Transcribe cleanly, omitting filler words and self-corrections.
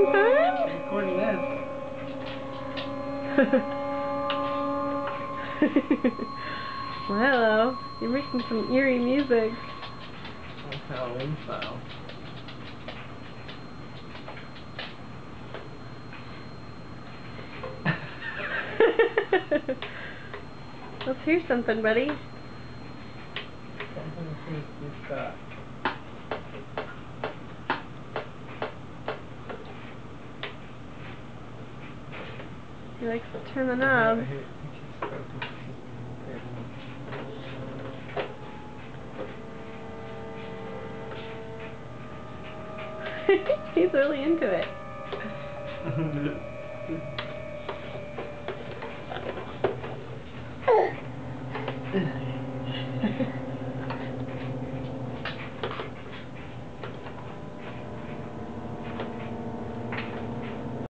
Recording this. Well, hello. You're making some eerie music. That's Halloween style. Let's hear something, buddy. Something to see if you've got. He likes to turn the knob. He's really into it.